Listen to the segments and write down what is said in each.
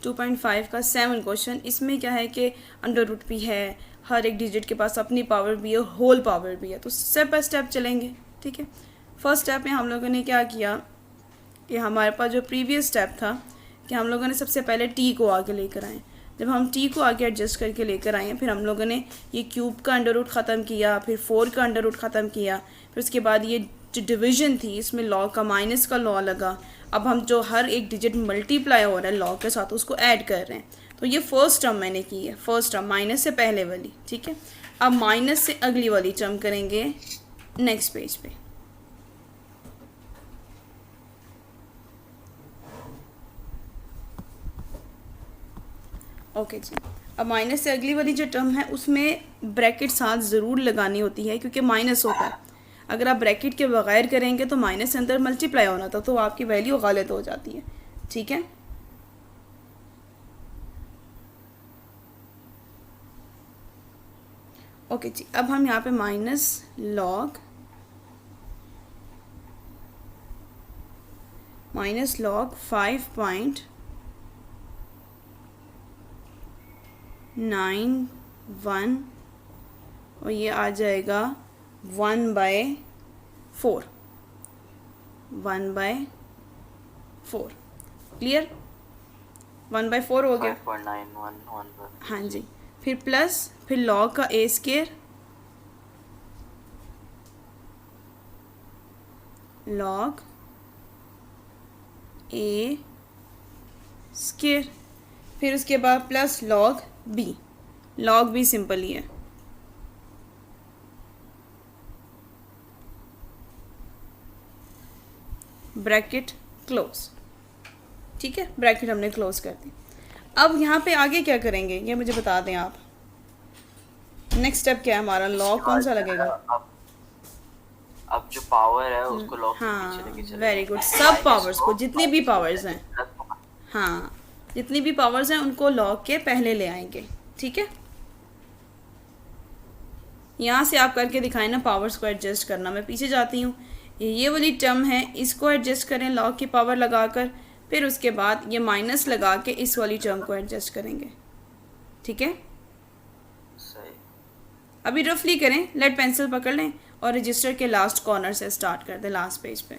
2.5 का 7 क्वेश्चन। इसमें क्या है कि अंडर रूट भी है, हर एक डिजिट के पास अपनी पावर भी है, होल पावर भी है। तो स्टेप बाय स्टेप चलेंगे, ठीक है। फर्स्ट स्टेप में हम लोगों ने क्या किया कि हमारे पास जो प्रीवियस स्टेप था कि हम लोगों ने सबसे पहले टी को आगे लेकर आए। जब हम टी को आगे एडजस्ट करके लेकर आए, फिर हम लोगों ने ये क्यूब का अंडर रूट ख़त्म किया, फिर 4 का अंडर रूट ख़त्म किया, फिर उसके बाद ये जो डिवीजन थी इसमें लॉ का माइनस का लॉ लगा। अब हम जो हर एक डिजिट मल्टीप्लाई हो रहा है लॉ के साथ उसको ऐड कर रहे हैं। तो ये फर्स्ट टर्म मैंने की है, फर्स्ट टर्म माइनस से पहले वाली, ठीक है। अब माइनस से अगली वाली टर्म करेंगे नेक्स्ट पेज पे। ओके जी, अब माइनस से अगली वाली जो टर्म है उसमें ब्रैकेट साथ ज़रूर लगानी होती है क्योंकि माइनस होता है। अगर आप ब्रैकेट के बगैर करेंगे तो माइनस से अंदर मल्टीप्लाई होना था, तो आपकी वैल्यू गलत हो जाती है, ठीक है। ओके जी, अब हम यहाँ पे माइनस लॉग 5.91 और ये आ जाएगा 1/4, 1/4। क्लियर, 1/4 हो गया। 5.911 हाँ जी, फिर प्लस, फिर लॉग का A square, log A square, फिर उसके बाद plus log B. Log B simple ही है, ब्रैकेट क्लोज, ठीक है। ब्रैकेट हमने क्लोज कर दी। अब यहाँ पे आगे क्या करेंगे ये मुझे बता दें आप। नेक्स्ट स्टेप क्या है हमारा, लॉग कौन सा लगेगा? अब जो पावर है उसको लॉग के हाँ, पीछे लेके चलेंगे। Very good. सब पावर्स को, जितनी भी पावर्स हैं, हाँ जितनी भी पावर्स हैं उनको लॉग के पहले ले आएंगे, ठीक है। यहाँ से आप करके दिखाएं ना पावर्स को एडजस्ट करना। मैं पीछे जाती हूँ, ये वाली टर्म है इसको एडजस्ट करें लॉग की पावर लगाकर, फिर उसके बाद ये माइनस लगा के इस वाली टर्म को एडजस्ट करेंगे, ठीक है। सही। अभी रफली करें, लेड पेंसिल पकड़ लें और रजिस्टर के लास्ट कॉर्नर से स्टार्ट कर दें, लास्ट पेज पे।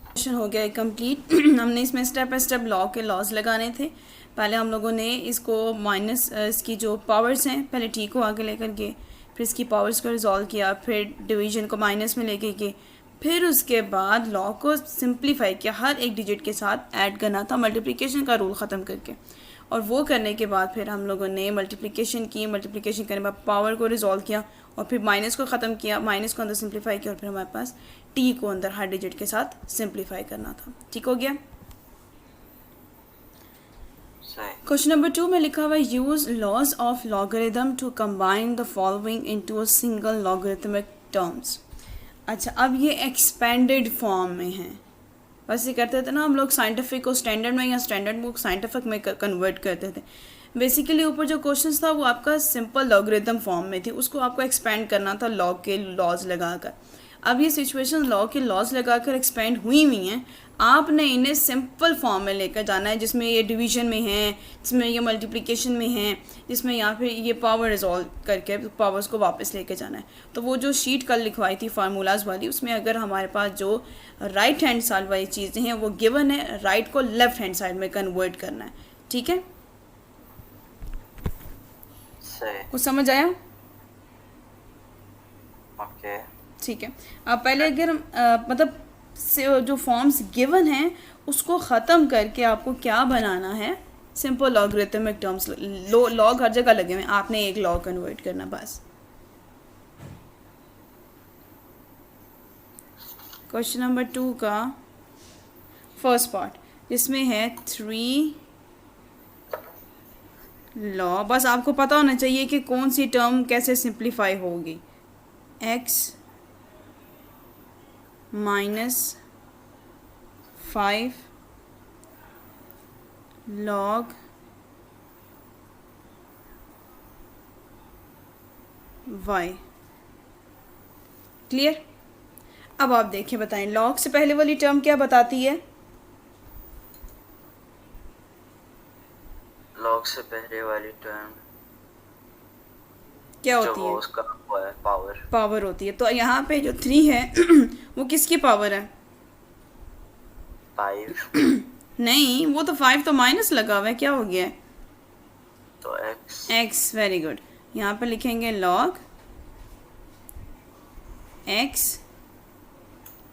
क्वेश्चन हो गया कंप्लीट। हमने इसमें स्टेप बाय स्टेप लॉग के लॉज लगाने थे। पहले हम लोगों ने इसको माइनस इसकी जो पावर्स हैं पहले टी को आगे लेकर गए, फिर इसकी पावर्स को रिजॉल्व किया, फिर डिवीजन को माइनस में लेके गए, फिर उसके बाद लॉग को सिंप्लीफाई किया, हर एक डिजिट के साथ ऐड करना था मल्टीप्लिकेशन का रूल ख़त्म करके। और वो करने के बाद फिर हम लोगों ने मल्टीप्लिकेशन की, मल्टीप्लिकेशन करने के बाद पावर को रिजॉल्व किया और फिर माइनस को ख़त्म किया, माइनस को अंदर सिंप्लीफाई किया और फिर हमारे पास टी को अंदर हर डिजिट के साथ सिंप्लीफाई करना था। ठीक हो गया। क्वेश्चन नंबर 2 में लिखा हुआ है use laws of logarithm to combine the following into a single logarithmic terms. अच्छा, अब ये एक्सपेंडेड फॉर्म में है। बस ये करते थे ना हम लोग साइंटिफिक को स्टैंडर्ड में या स्टैंडर्ड को साइंटिफिक में कन्वर्ट करते थे। बेसिकली ऊपर जो क्वेश्चन था वो आपका सिंपल लॉगरिथम फॉर्म में थी, उसको आपको एक्सपेंड करना था लॉग के लॉज लगाकर। अब ये सिचुएशन लॉग के लॉज लगाकर एक्सपेंड हुई हैं, आपने इन्हें सिंपल फॉर्म में लेकर जाना है जिसमें ये डिवीजन में है, जिसमें ये मल्टीप्लिकेशन में है, जिसमें यहाँ पे ये पावर रिजॉल्व करके पावर्स को वापस लेके जाना है। तो वो जो शीट कल लिखवाई थी फार्मूलाज वाली, उसमें अगर हमारे पास जो राइट हैंड साइड वाली चीज़ें हैं वो गिवन है, राइट को लेफ्ट हैंड साइड में कन्वर्ट करना है। ठीक है, कुछ समझ आया? ओके, ठीक है। अब पहले अगर हम मतलब जो फॉर्म्स गिवन हैं उसको ख़त्म करके आपको क्या बनाना है, सिंपल लॉगरिथमिक टर्म्स। लॉग हर जगह लगे हुए हैं, आपने एक लॉग कन्वर्ट करना बस। क्वेश्चन नंबर 2 का फर्स्ट पार्ट जिसमें है 3 लॉ, बस आपको पता होना चाहिए कि कौन सी टर्म कैसे सिंप्लीफाई होगी। x -5 log y। क्लियर? अब आप देखिए, बताएं लॉग से पहले वाली टर्म क्या बताती है, लॉग से पहले वाली टर्म क्या जो होती वो है? उसका वो है पावर पावर होती है। तो यहाँ पे जो 3 है वो किसकी पावर है? 5 नहीं, वो तो 5 तो माइनस लगा हुआ है, क्या हो गया है? तो x एक्स, वेरी गुड। यहाँ पे लिखेंगे लॉग एक्स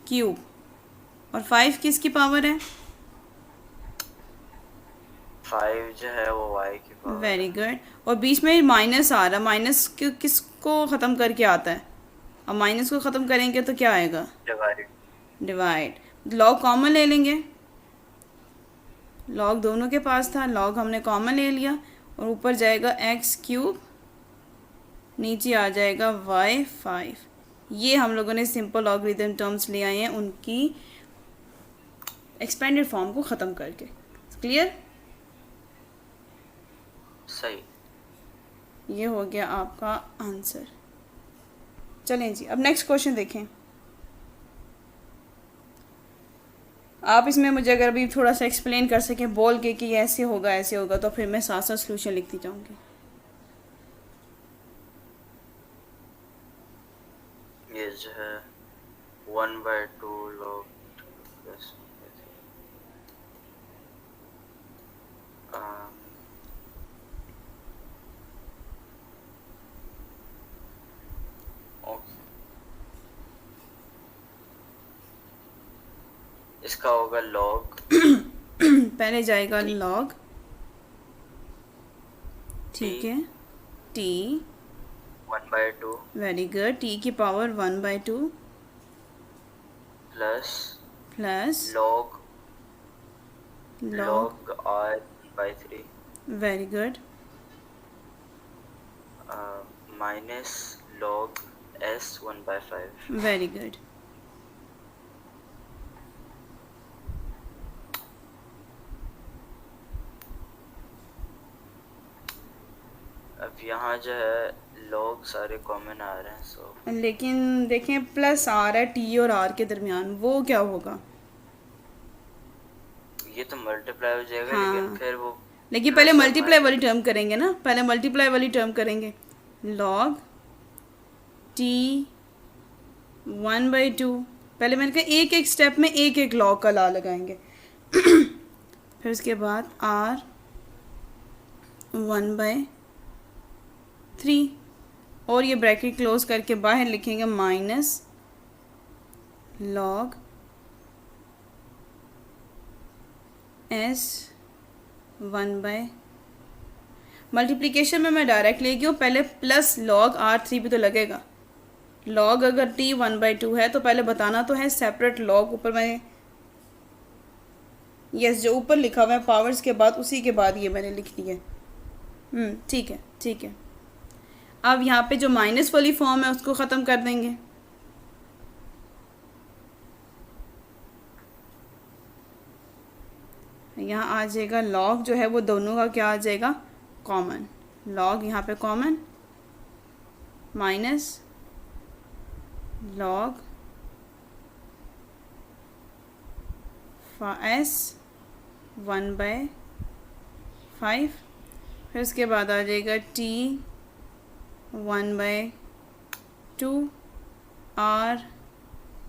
क्यूब, और 5 किसकी पावर है? 5 जो है वो y की पावर वेरी गुड। और बीच में माइनस आ रहा, माइनस किसको ख़त्म करके आता है? अब माइनस को ख़त्म करेंगे तो क्या आएगा? Divide divide. लॉग कॉमन ले लेंगे, लॉग दोनों के पास था, लॉग हमने कॉमन ले लिया, और ऊपर जाएगा एक्स क्यूब, नीचे आ जाएगा वाई 5। ये हम लोगों ने सिंपल लॉगरिथम टर्म्स ले आए हैं उनकी एक्सपेंडेड फॉर्म को ख़त्म करके। क्लियर? सही। ये हो गया आपका आंसर। चलें जी, अब नेक्स्ट क्वेश्चन देखें। आप इसमें मुझे अगर अभी थोड़ा सा एक्सप्लेन कर सकें बोल के कि ये ऐसे होगा ऐसे होगा, तो फिर मैं साथ साथ सोल्यूशन लिखती जाऊँगी। ये जो है 1/2 log प्लस इसका होगा log पहले जाएगा लॉग, ठीक है, टी, 1/2 वेरी गुड, टी की power 1/2 plus plus log log, r/3 very good, minus log s 1/5। Very good. अब यहाँ जो है log सारे कॉमन आ रहे हैं, सो लेकिन देखें प्लस आ रहा है टी और आर के दरमियान, वो क्या होगा? ये तो मल्टीप्लाई हो जाएगा। हाँ। लेकिन फिर वो लेकिन पहले plus और मल्टीप्लाई वाली टर्म करेंगे ना, पहले मल्टीप्लाई वाली टर्म करेंगे। लॉग टी 1/2, पहले मैंने कहा एक एक स्टेप में एक एक लॉग का ला लगाएंगे फिर उसके बाद आर 1/3, और ये ब्रैकेट क्लोज करके बाहर लिखेंगे माइनस लॉग एस 1/, मल्टीप्लिकेशन में मैं डायरेक्ट ले गई हूँ, पहले प्लस लॉग R3 भी तो लगेगा। लॉग अगर T 1/2 है तो पहले बताना तो है सेपरेट लॉग, ऊपर मैंने यस जो ऊपर लिखा हुआ है पावर्स के बाद उसी के बाद ये मैंने लिख दिया। ठीक है ठीक है। अब यहाँ पे जो माइनस वाली फॉर्म है उसको ख़त्म कर देंगे। यहाँ आ जाएगा लॉग जो है वो दोनों का क्या आ जाएगा? कॉमन। लॉग यहाँ पे कॉमन, माइनस लॉग एस 1/5, फिर उसके बाद आ जाएगा टी 1/2, आर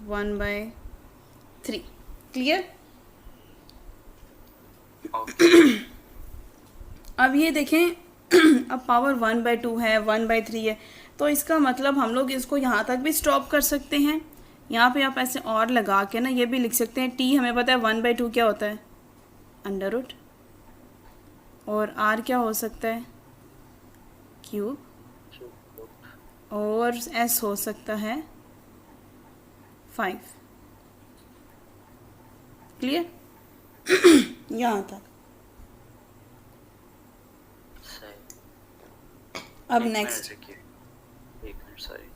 1/3। क्लियर? अब ये देखें अब पावर 1/2 है, 1/3 है, तो इसका मतलब हम लोग इसको यहाँ तक भी स्टॉप कर सकते हैं। यहाँ पे आप ऐसे और लगा के ना ये भी लिख सकते हैं, टी हमें पता है 1/2 क्या होता है? Under root. और आर क्या हो सकता है? क्यूब। और एस हो सकता है 5। क्लियर? यहाँ तक। अब नेक्स्ट, एक मिनट सॉरी,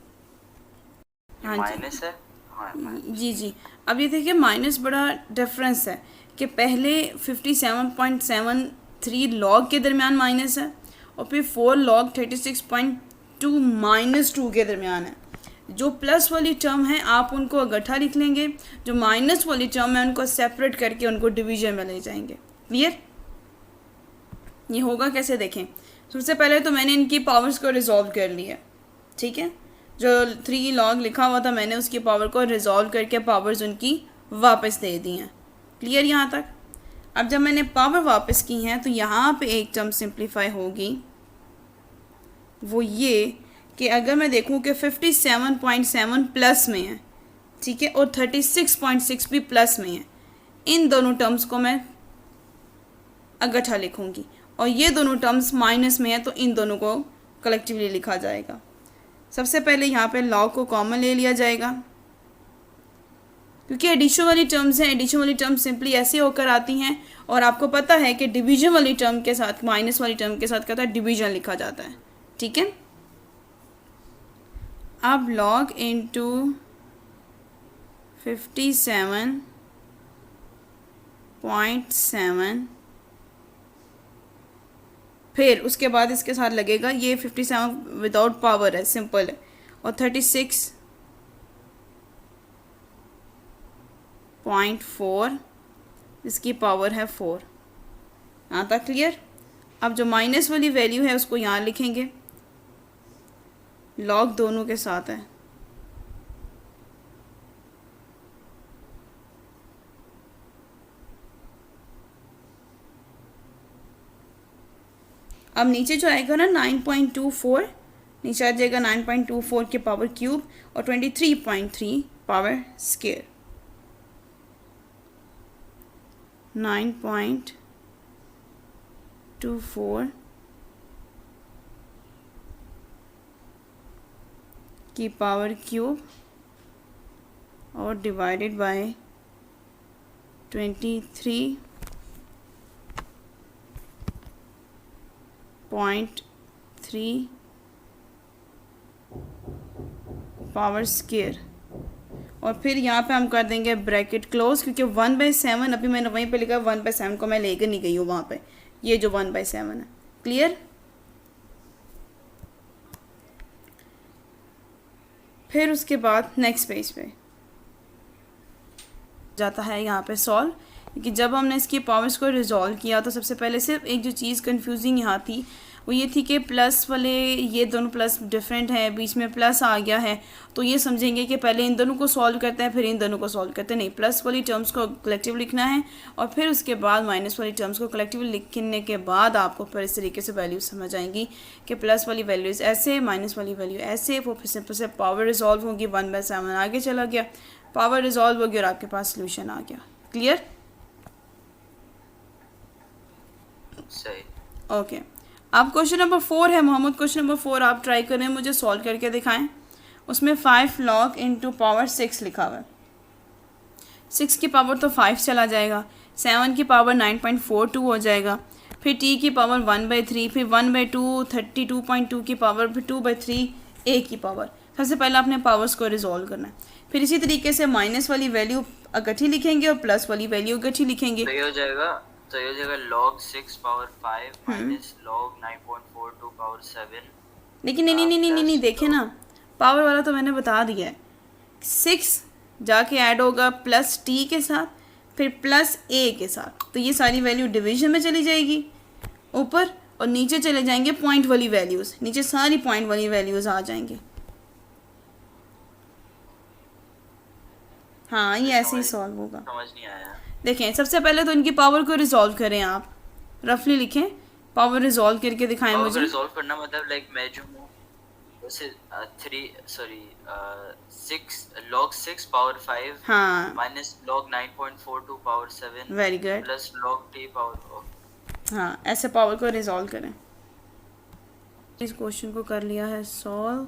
हाँ माइनस है। हाँ जी जी। अब ये देखिए माइनस बड़ा डिफरेंस है कि पहले 57.73 लॉग के दरमियान माइनस है, और फिर 4 लॉग 36.2 -2 के दरमियान है। जो प्लस वाली टर्म है आप उनको इकट्ठा लिख लेंगे, जो माइनस वाली टर्म है उनको सेपरेट करके उनको डिवीजन में ले जाएंगे। क्लियर? ये होगा कैसे देखें। सबसे पहले तो मैंने इनकी पावर्स को रिजॉल्व कर लिया, ठीक है। जो 3 लॉग लिखा हुआ था मैंने उसकी पावर को रिजॉल्व करके पावर्स उनकी वापस दे दी हैं। क्लियर यहाँ तक। अब जब मैंने पावर वापस की हैं तो यहाँ पे एक टर्म सिंप्लीफाई होगी, वो ये कि अगर मैं देखूँ कि 57.7 प्लस में है, ठीक है, और 36.6 भी प्लस में है, इन दोनों टर्म्स को मैं इकट्ठा लिखूँगी, और ये दोनों टर्म्स माइनस में है तो इन दोनों को कलेक्टिवली लिखा जाएगा। सबसे पहले यहाँ पे लॉग को कॉमन ले लिया जाएगा, क्योंकि एडिशन वाली टर्म्स हैं। एडिशन वाली टर्म सिंपली ऐसे होकर आती हैं, और आपको पता है कि डिवीजन वाली टर्म के साथ, माइनस वाली टर्म के साथ क्या होता है, डिवीजन लिखा जाता है, ठीक है। अब लॉग इंटू 57.7, फिर उसके बाद इसके साथ लगेगा ये 57 विदाउट पावर है, सिंपल है, और 36.4 इसकी पावर है 4। यहाँ तक क्लियर। अब जो माइनस वाली वैल्यू है उसको यहाँ लिखेंगे, लॉग दोनों के साथ है। अब नीचे जो आएगा ना 9.24, नीचे आ जाएगा 9.24 के पावर क्यूब और 23.3 पावर स्क्वायर। 9.24 की पावर क्यूब और डिवाइडेड बाय 23.3 पावर स्क्वायर, और फिर यहाँ पे हम कर देंगे ब्रैकेट क्लोज, क्योंकि 1/7 अभी मैंने वहीं पे लिखा, 1/7 को मैं लेकर नहीं गई हूँ वहाँ पे, ये जो 1/7 है। क्लियर। फिर उसके बाद नेक्स्ट पेज पे जाता है यहाँ पे सॉल्व, क्योंकि जब हमने इसकी पावर्स को रिजॉल्व किया तो सबसे पहले सिर्फ एक जो चीज़ कंफ्यूजिंग यहाँ थी वो ये थी कि प्लस वाले, ये दोनों प्लस डिफरेंट है, बीच में प्लस आ गया है, तो ये समझेंगे कि पहले इन दोनों को सॉल्व करते हैं फिर इन दोनों को सॉल्व करते हैं। नहीं, प्लस वाली टर्म्स को कलेक्टिव लिखना है और फिर उसके बाद माइनस वाली टर्म्स को कलेक्टिव लिखने के बाद आपको फिर इस तरीके से वैल्यू समझ आएंगी कि प्लस वाली वैल्यूज़ ऐसे, माइनस वाली वैल्यू ऐसे, वो फिर से पावर रिजॉल्व होगी, 1/7 आगे चला गया, पावर रिजॉल्व होगी और आपके पास सोल्यूशन आ गया। क्लियर। सही। ओके, अब क्वेश्चन नंबर 4 है मोहम्मद। क्वेश्चन नंबर 4 आप ट्राई करें, मुझे सॉल्व करके दिखाएं। उसमें 5 log इंटू पावर 6 लिखा हुआ है। 6 की पावर तो 5 चला जाएगा, 7 की पावर 9.42 हो जाएगा, फिर t की पावर 1/3, फिर 1/2, 32.2 की पावर, फिर 2/3 a की पावर। सबसे पहले आपने पावर्स को रिजॉल्व करना है, फिर इसी तरीके से माइनस वाली वैल्यू इकट्ठी लिखेंगे और प्लस वाली वैल्यू इकट्ठी लिखेंगे। सही हो जाएगा। तो ये हो जाएगा log 6 power 5 minus log 9.42 power 7। लेकिन नहीं, देखे ना, पावर वाला तो मैंने बता दिया है। 6 जाके ऐड होगा प्लस t के साथ, फिर प्लस a के साथ, तो ये सारी वैल्यू डिवीजन में चली जाएगी ऊपर, और नीचे चले जाएंगे पॉइंट वाली वैल्यूज़, नीचे सारी पॉइंट वाली वैल्यूज़ आ जाएंगी। हाँ, ये ऐसे ही सॉल्व होगा। समझ नहीं आया। देखें, सबसे पहले तो इनकी पावर को रिजॉल्व करें, आप रफली लिखें, पावर रिजॉल्व करके दिखाएं मुझे। रिजॉल्व करना मतलब लाइक मैं जो हूँ वैसे 6 log 6 पावर 5 हाँ, minus log 9.42 power 7 very good. Plus log t power. हाँ, ऐसे पावर को रिजॉल्व करें। इस क्वेश्चन को कर लिया है सॉल्व।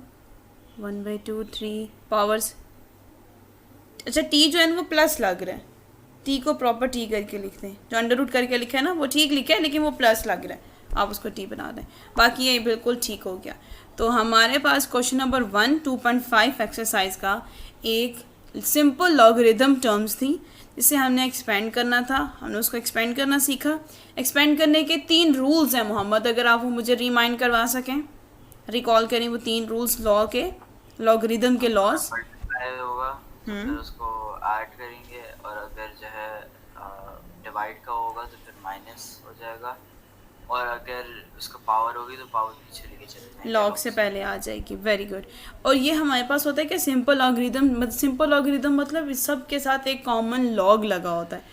1/2 3 पावर्स। अच्छा, टी जो है ना वो प्लस लग रहा है, टी को प्रॉपर टी करके लिख दें। जो अंडर रूट करके लिखा है ना वो ठीक लिखा है, लेकिन वो प्लस लग रहा है, आप उसको टी बना दें, बाकी ये बिल्कुल ठीक हो गया। तो हमारे पास क्वेश्चन नंबर 1 2.5 एक्सरसाइज का एक सिंपल लॉगरिथम टर्म्स थी जिसे हमने एक्सपेंड करना था, हमने उसको एक्सपेंड करना सीखा। एक्सपेंड करने के 3 रूल्स हैं मोहम्मद, अगर आप वो मुझे रिमाइंड करवा सकें, रिकॉल करें वो 3 रूल्स लॉ के, लॉगरिथम के लॉज। मल्टीप्लाई होगा तो फिर उसको ऐड करेंगे, और अगर जो है डिवाइड का होगा तो फिर माइनस हो जाएगा, और अगर उसका पावर होगी तो पावर पीछे लेके चले जाएंगे लॉग log से पहले आ जाएगी, वेरी गुड। और ये हमारे पास होता है कि सिंपल लॉगरिदम, सिंपल लॉगरिदम मतलब इस सब के साथ एक कॉमन लॉग लगा होता है,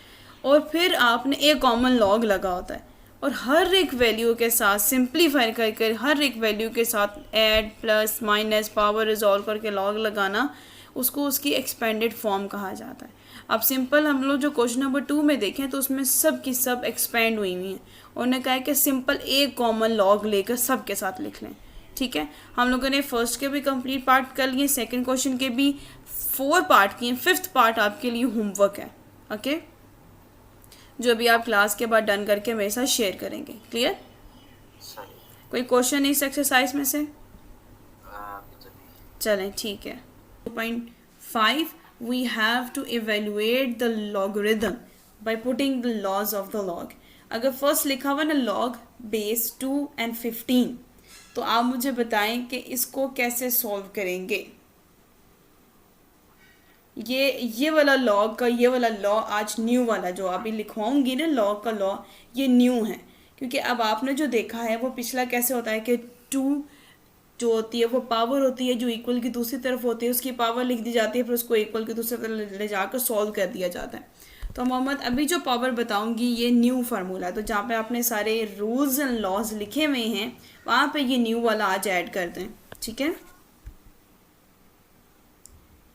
और फिर आपने एक कॉमन लॉग लगा होता है, और हर एक वैल्यू के साथ सिंप्लीफाई करके हर एक वैल्यू के साथ add plus minus power resolve करके लॉग लगाना, उसको उसकी एक्सपेंडेड फॉर्म कहा जाता है। अब सिंपल हम लोग जो क्वेश्चन नंबर 2 में देखें तो उसमें सब की सब एक्सपेंड हुई हुई हैं। उन्होंने कहा है कि सिंपल एक कॉमन लॉग लेकर सब के साथ लिख लें। ठीक है, हम लोगों ने फर्स्ट के भी कंप्लीट पार्ट कर लिए, सेकंड क्वेश्चन के भी 4 पार्ट किए, 5th पार्ट आपके लिए होमवर्क है। ओके, जो भी आप क्लास के बाद डन करके मेरे साथ शेयर करेंगे। क्लियर? सही। कोई क्वेश्चन इस एक्सरसाइज में से? अभी तो नहीं। चलें ठीक है। 2.5 we have to evaluate the logarithm by putting the laws of the log। अगर फर्स्ट लिखा हुआ ना log base 2 and 15, तो आप मुझे बताएं कि इसको कैसे सॉल्व करेंगे। ये वाला लॉग का ये वाला लॉ आज न्यू वाला जो अभी लिखवाऊंगी ना लॉग का लॉ, ये न्यू है, क्योंकि अब आपने जो देखा है वो पिछला कैसे होता है कि 2 जो होती है वो पावर होती है जो इक्वल की दूसरी तरफ होती है, उसकी पावर लिख दी जाती है, फिर उसको इक्वल की दूसरी तरफ ले जाकर सॉल्व कर दिया जाता है। तो मोहम्मद अभी जो पावर बताऊंगी ये न्यू फार्मूला है, तो जहाँ पे आपने सारे रूल्स एंड लॉज लिखे हुए हैं वहाँ पे ये न्यू वाला आज ऐड कर दें। ठीक है,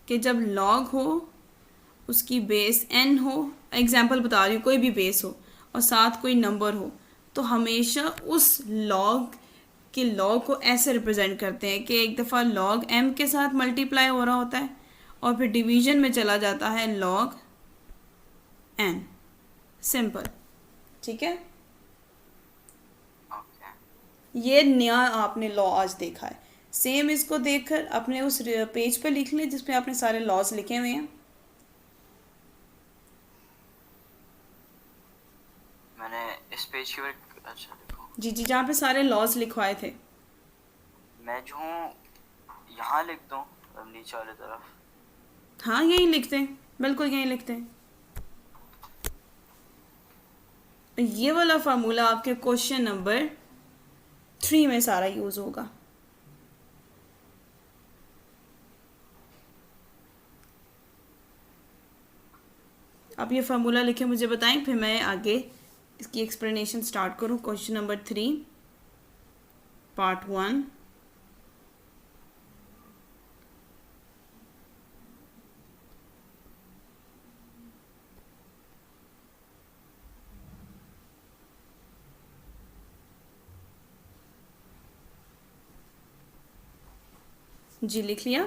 कि जब लॉग हो उसकी बेस n हो, एग्जाम्पल बता रही हूँ, कोई भी बेस हो और साथ कोई नंबर हो, तो हमेशा उस लॉग के लॉग को ऐसे रिप्रेजेंट करते हैं कि एक दफ़ा लॉग m के साथ मल्टीप्लाई हो रहा होता है और फिर डिवीजन में चला जाता है लॉग n। सिंपल। ठीक है, ओके। ये नया आपने लॉ आज देखा है। सेम इसको देखकर अपने उस पेज पे लिख लें जिसपे आपने सारे लॉज लिखे हुए हैं। मैंने इस पेज के ऊपर अच्छा देखो। जी जी, जहाँ पे सारे लॉज लिखवाए थे। मैं जो हूँ यहाँ लिख दूँ नीचे वाली तरफ। हाँ यही लिखते हैं, बिल्कुल यही लिखते हैं। ये वाला फार्मूला आपके क्वेश्चन नंबर 3 में सारा यूज होगा। आप ये फार्मूला लिखे मुझे बताएं, फिर मैं आगे इसकी एक्सप्लेनेशन स्टार्ट करूं। Question number 3 part 1। जी लिख लिया?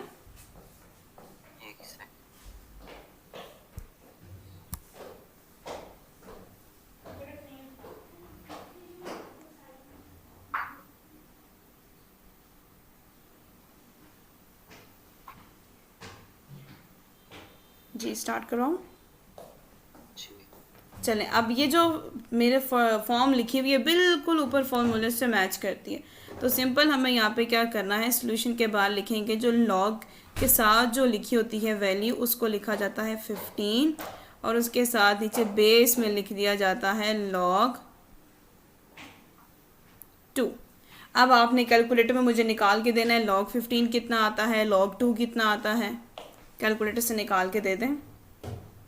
एक सेकंड। जी स्टार्ट कराऊं? जी। चलें, अब ये जो मेरे फॉर्म लिखी हुई है बिल्कुल ऊपर फॉर्मूले से मैच करती है, तो सिंपल हमें यहाँ पे क्या करना है, सोल्यूशन के बाद लिखेंगे जो लॉग के साथ जो लिखी होती है वैल्यू उसको लिखा जाता है 15, और उसके साथ नीचे बेस में लिख दिया जाता है log 2। अब आपने कैलकुलेटर में मुझे निकाल के देना है log 15 कितना आता है, log 2 कितना आता है, कैलकुलेटर से निकाल के दे दें। एक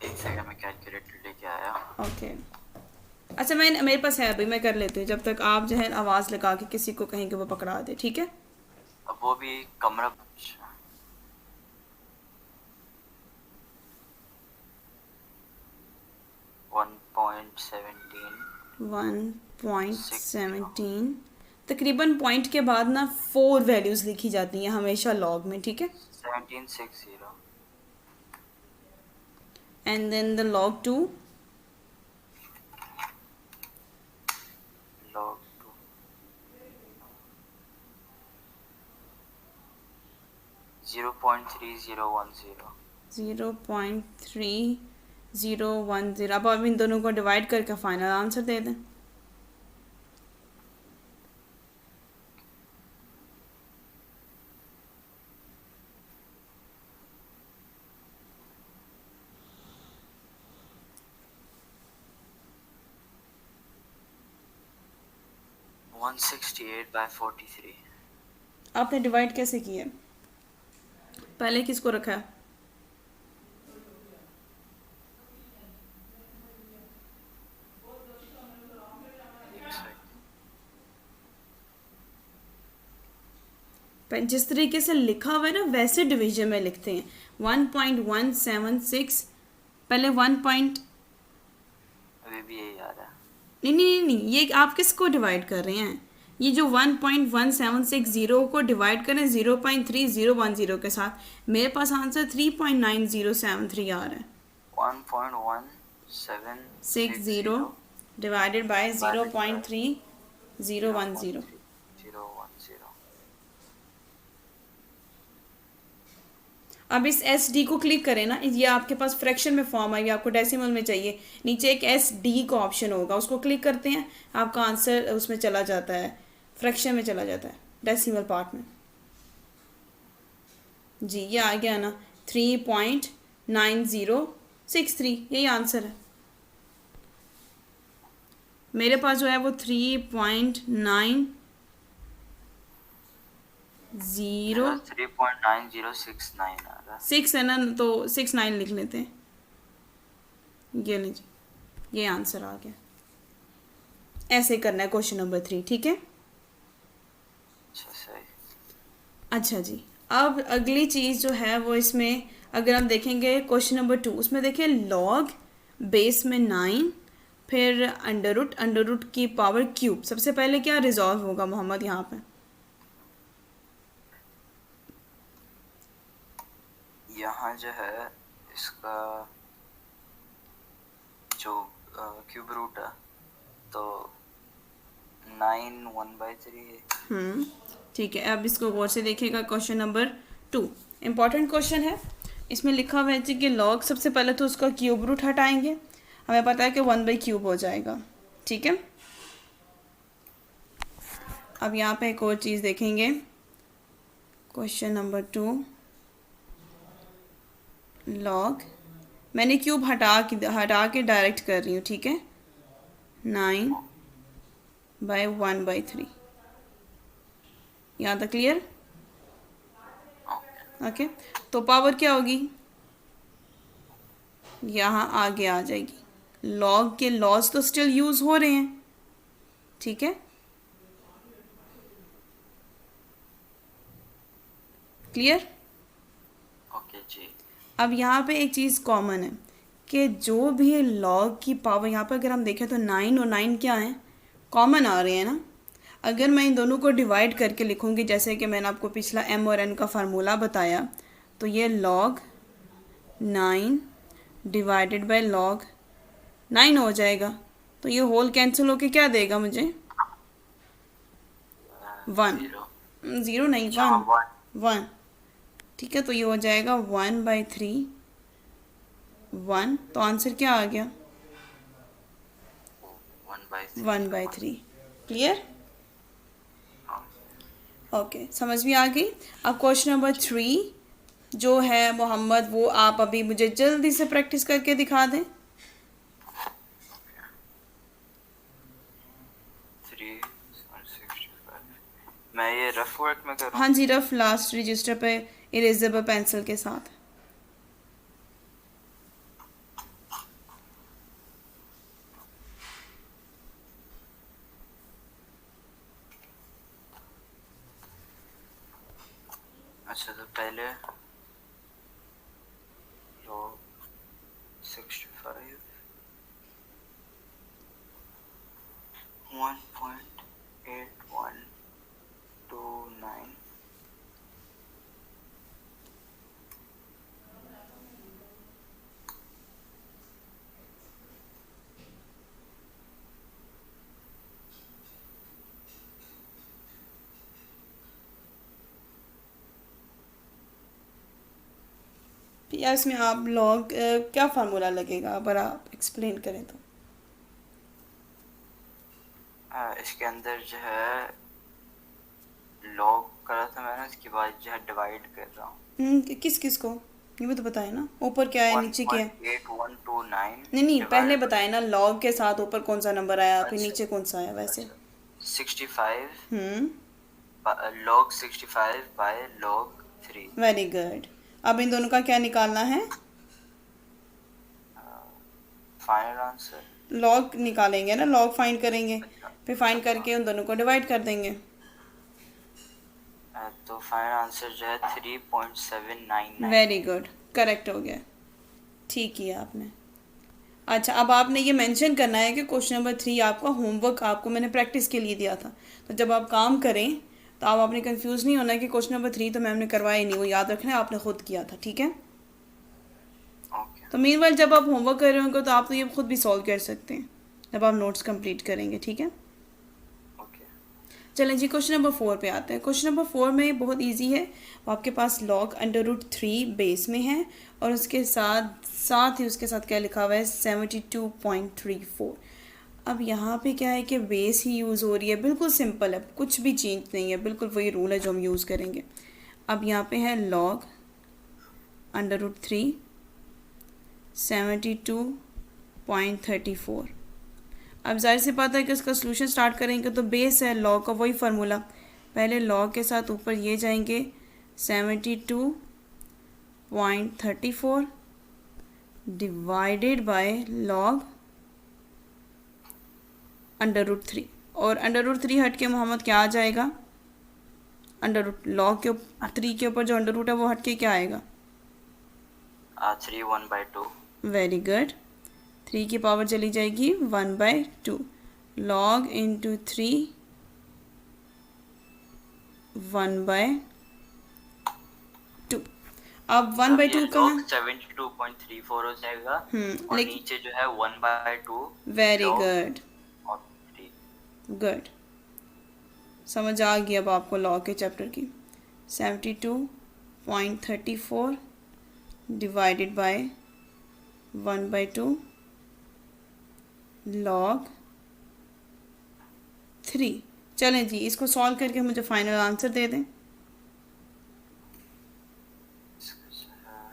सेकंड में कैलकुलेटर लेके आया। ओके अच्छा, मैं मेरे पास है अभी, मैं कर लेती हूँ जब तक आप जो है आवाज़ लगा के किसी को कहेंगे वो पकड़ा दे। ठीक है, अब वो भी कमरा। 1.17 तकरीबन पॉइंट के बाद ना 4 वैल्यूज़ लिखी जाती हैं हमेशा लॉग में। ठीक है, 1760 and then the log 2 log 2 0.3010। 0.3010। अब आप इन दोनों को डिवाइड करके फाइनल आंसर दे दें। 168/43। आपने डिवाइड कैसे किया है? पहले किसको रखा है? एक सेकंड। जिस तरीके से लिखा हुआ है ना वैसे डिवीजन में लिखते हैं। 1.176 पहले 1 पॉइंट अभी भी यही आ रहा है। नहीं नहीं नहीं नहीं, ये आप किसको डिवाइड कर रहे हैं? ये जो 1.1760 को डिवाइड करें 0.3010 के साथ, मेरे पास आंसर 3.9073 आ रहा है। 1.1760 डिवाइडेड बाय divided by 0.3010। 0.3010। अब इस एस डी को क्लिक करें ना, ये आपके पास फ्रैक्शन में फॉर्म आई, आपको डेसिमल में चाहिए, नीचे एक एस डी का ऑप्शन होगा, उसको क्लिक करते हैं, आपका आंसर उसमें चला जाता है, फ्रैक्शन में चला जाता है, डेसिमल पार्ट में। जी ये आ गया ना, 3.9063, यही आंसर है मेरे पास जो है वो 3.90 3.9069 आ रहा है। 6 है ना, तो 69 लिख लेते हैं। ये लीजिए, ये आंसर आ गया। ऐसे करना है क्वेश्चन नंबर 3, ठीक है? अच्छा सही। अच्छा जी, अब अगली चीज़ जो है वो इसमें अगर हम देखेंगे क्वेश्चन नंबर 2, उसमें देखिए लॉग बेस में 9, फिर अंडर रूट की पावर क्यूब। सबसे पहले क्या रिजॉल्व होगा मोहम्मद यहाँ पे? यहाँ जो है इसका जो क्यूब रूट है तो 9 1/3 है। ठीक है, अब इसको गौर से देखिएगा। क्वेश्चन नंबर 2 इम्पॉर्टेंट क्वेश्चन है। इसमें लिखा हुआ है जी कि लॉग, सबसे पहले तो उसका क्यूब रूट हटाएंगे, हमें पता है कि 1/क्यूब हो जाएगा, ठीक है? अब यहाँ पे एक और चीज़ देखेंगे, क्वेश्चन नंबर 2 लॉग, मैंने क्यूब हटा के डायरेक्ट कर रही हूँ, ठीक है? 9/1/3, यहाँ तक क्लियर? ओके, तो पावर क्या होगी? यहाँ आगे आ जाएगी। लॉग के लॉज तो स्टिल यूज़ हो रहे हैं, ठीक है? क्लियर? ओके जी। अब यहाँ पे एक चीज़ कॉमन है कि जो भी लॉग की पावर, यहाँ पर अगर हम देखें तो 9 और 9 क्या हैं? कॉमन आ रहे हैं ना। अगर मैं इन दोनों को डिवाइड करके लिखूँगी, जैसे कि मैंने आपको पिछला m और n का फार्मूला बताया, तो ये लॉग 9 डिवाइडेड बाय लॉग 9 हो जाएगा। तो ये होल कैंसिल होके क्या देगा मुझे? 1, 0 नहीं, 1, ठीक है? तो ये हो जाएगा 1/3 1, तो आंसर क्या आ गया? 1/3। क्लियर? ओके, समझ में आ गई। अब क्वेश्चन नंबर 3 जो है मोहम्मद, वो आप अभी मुझे जल्दी से प्रैक्टिस करके दिखा दें। 3.65। मैं ये रफ वर्क में करूँ? हाँ जी, रफ लास्ट रजिस्टर पे इरेजेबल पेंसिल के साथ। अच्छा, तो पहले log 65 1.8129 या इसमें आप लॉग क्या फार्मूला लगेगा, अगर आप एक्सप्लेन करें तो? इसके अंदर जो है लॉग करा था मैंने, उसके बाद जो है डिवाइड कर रहा हूँ। किस किस को, ये भी तो बताए ना, ऊपर क्या है नीचे क्या है? 1.8129 नहीं नहीं, पहले divided by- बताए ना, लॉग के साथ ऊपर कौन सा नंबर आया, फिर अच्छा, नीचे कौन सा आया, वैसे। अच्छा, 65 हम्म, log 65 by log 3. Very good. अब इन दोनों का क्या निकालना है? Final answer. लॉग निकालेंगे ना, लॉग फाइंड करेंगे, अच्छा फिर अच्छा फाइंड करके उन दोनों को डिवाइड कर देंगे। तो फाइनल आंसर जो है 3.799 वेरी है। गुड, करेक्ट हो गया, ठीक किया आपने। अच्छा, अब आपने ये मेंशन करना है कि क्वेश्चन नंबर 3 आपका होमवर्क आपको मैंने प्रैक्टिस के लिए दिया था, तो जब आप काम करें तो आप आपने कंफ्यूज नहीं होना है कि क्वेश्चन नंबर 3 तो मैम ने करवाया ही नहीं, वो याद रखना है आपने खुद किया था, ठीक है? ओके तो मीनवाइल जब आप होमवर्क कर रहे होंगे तो आप तो ये खुद भी सॉल्व कर सकते हैं जब आप नोट्स कंप्लीट करेंगे, ठीक है? ओके। चलें जी, क्वेश्चन नंबर 4 पे आते हैं। क्वेश्चन नंबर 4 में बहुत इजी है, वो आपके पास log √3 बेस में है और उसके साथ साथ ही उसके साथ क्या लिखा हुआ है 72.34। अब यहाँ पे क्या है कि बेस ही यूज़ हो रही है, बिल्कुल सिंपल है, कुछ भी चेंज नहीं है, बिल्कुल वही रूल है जो हम यूज़ करेंगे। अब यहाँ पे है log √3 72.34। अब जाहिर सी बात है कि इसका सोल्यूशन स्टार्ट करेंगे तो बेस है लॉग का वही फार्मूला, पहले लॉग के साथ ऊपर ये जाएंगे 72.34 डिवाइडेड बाय लॉग √3, और √3 हट के मोहम्मद क्या आ जाएगा? लॉग के 3 के ऊपर जो √ है वो हट के क्या आएगा? 3 1/2। वेरी गुड, 3 की पावर चली जाएगी 1/2, log इंटू 3 1/2। अब 1/2 कहाँ? log 72.34 हो जाएगा और लेकिन नीचे जो है 1/2 very log good, of 3। Good, समझ आ गई अब आपको लॉ के चैप्टर की। 72.34 डिवाइडेड बाय 1/2 log 3। चलें जी, इसको सॉल्व करके मुझे फाइनल आंसर दे दें। इसका जो है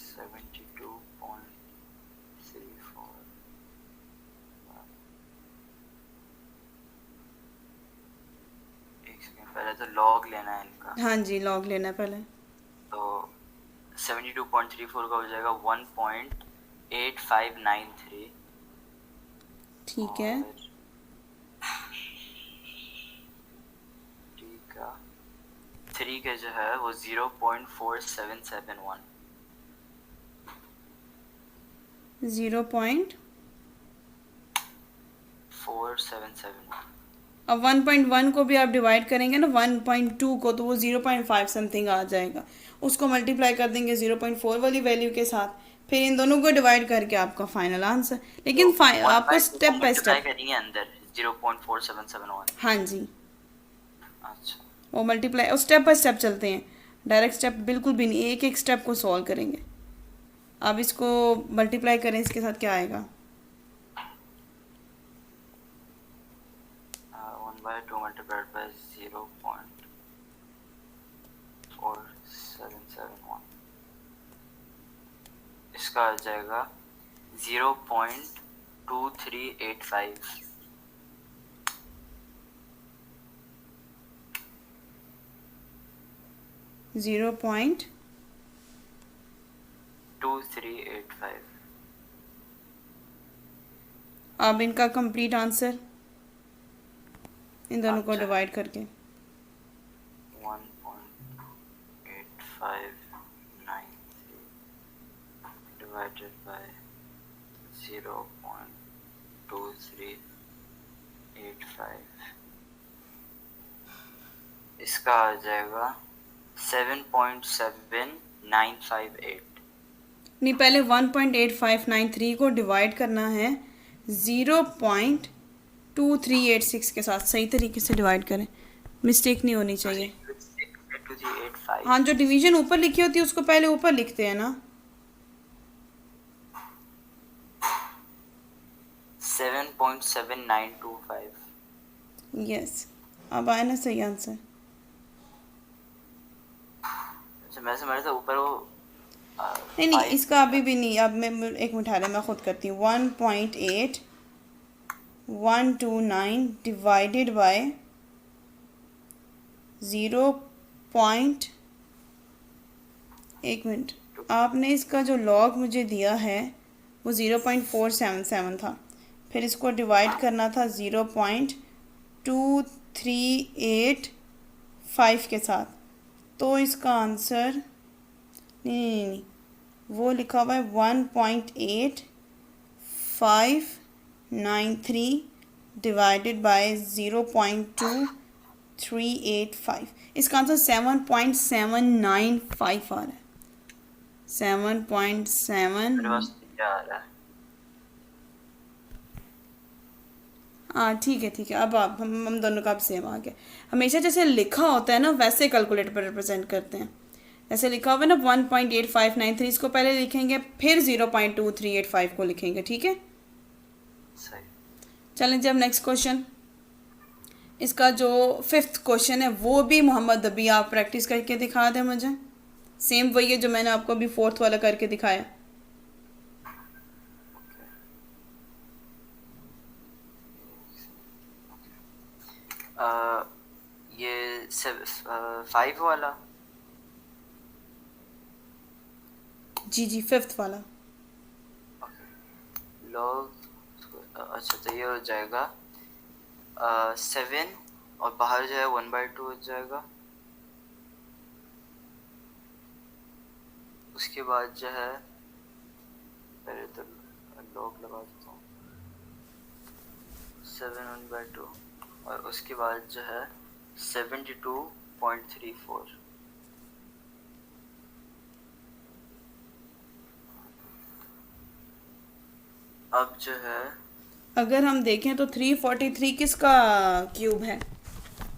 72.34। एक सेकंड, पहले तो log लेना है इनका। हाँ जी, लॉग लेना है पहले। तो 72.34 का हो जाएगा 1.8593 ठीक है, और ठीक है 3 के जो है वो 0.4771। 0.4771। अब 1.1 को भी आप डिवाइड करेंगे ना 1.2 को, तो वो 0.5 समथिंग आ जाएगा, उसको मल्टीप्लाई कर देंगे 0.4 वाली वैल्यू के साथ, फिर इन दोनों को डिवाइड करके आपका फाइनल आंसर। लेकिन तो आपको 1/2 स्टेप को बाय मल्टीप्लाई स्टेप, करेंगे अंदर 0.4771। हाँ जी, अच्छा वो मल्टीप्लाई और स्टेप बाय स्टेप चलते हैं, डायरेक्ट स्टेप बिल्कुल भी नहीं, एक एक स्टेप को सॉल्व करेंगे। अब इसको मल्टीप्लाई करें, इसके साथ क्या आएगा? 1/2 multiplied by 0.4771, इसका आ जाएगा 0.2385। 2385। अब इनका कंप्लीट आंसर इन दोनों को अच्छा डिवाइड करके 1.8593 divided by 0.2385, इसका आ जाएगा 7.7958। नहीं, पहले 1.8593 को डिवाइड करना है 0.2386 के साथ, सही तरीके से डिवाइड करें, मिस्टेक नहीं होनी चाहिए। 2385। हाँ, जो डिवीजन ऊपर लिखी होती है उसको पहले ऊपर लिखते हैं ना। 7.7925। यस, अब आया ना सही आंसर। अच्छा मैं समझ रहा था ऊपर वो नहीं नहीं, 5 इसका अभी भी नहीं, अब मैं एक मिनट, मैं खुद करती हूँ। 1.8 129 डिवाइडेड बाय 1 मिनट, आपने इसका जो लॉग मुझे दिया है वो 0.477 था, फिर इसको डिवाइड करना था 0.2385 के साथ, तो इसका आंसर नहीं, वो लिखा हुआ है 1.8593 डिवाइडेड बाय 0.2385, इसका आंसर 7.795 आ रहा है। 7.7, मेरे पास क्या आ रहा है? हाँ ठीक है ठीक है, अब आप हम दोनों का अब सेम आ गया। हमेशा जैसे लिखा होता है ना वैसे कैलकुलेटर पर रिप्रेजेंट करते हैं। जैसे लिखा हुआ है ना 1.8593, इसको पहले लिखेंगे फिर 0.2385 को लिखेंगे, ठीक है। सही। चलें जब नेक्स्ट क्वेश्चन, इसका जो 5th क्वेश्चन है वो भी मोहम्मद, अभी आप प्रैक्टिस करके दिखा दें मुझे। सेम वही है जो मैंने आपको अभी 4th वाला करके दिखाया। ये 5 वाला। जी जी 5th वाला। लॉग, अच्छा तो ये हो जाएगा 7 और बाहर जो है 1/2 हो जाएगा। उसके बाद जो है पहले तो लॉग लगा देता हूँ 7 1/2 और उसके बाद जो है 72.34। अब जो है अगर हम देखें तो 343 किसका क्यूब है,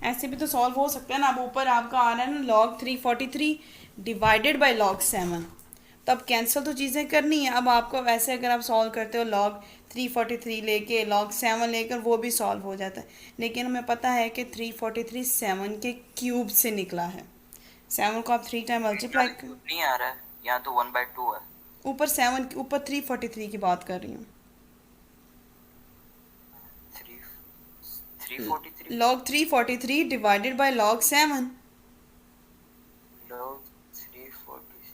ऐसे भी तो सॉल्व हो सकता है ना। अब ऊपर आपका आ रहा है ना log 343 डिवाइडेड बाय log 7, तो अब कैंसिल तो चीज़ें करनी है। अब आपको वैसे अगर आप सॉल्व करते हो log 343 लेके log 7 लेकर वो भी सॉल्व हो जाता है, लेकिन हमें पता है कि 343 7 के क्यूब से निकला है। 7 को आप 3 टाइम मल्टीप्लाई कर, नहीं आ रहा है, यहाँ तो 1/2 है। ऊपर 7 ऊपर 343 की बात कर रही हूँ। 343 log 343 divided by log 7। log 343,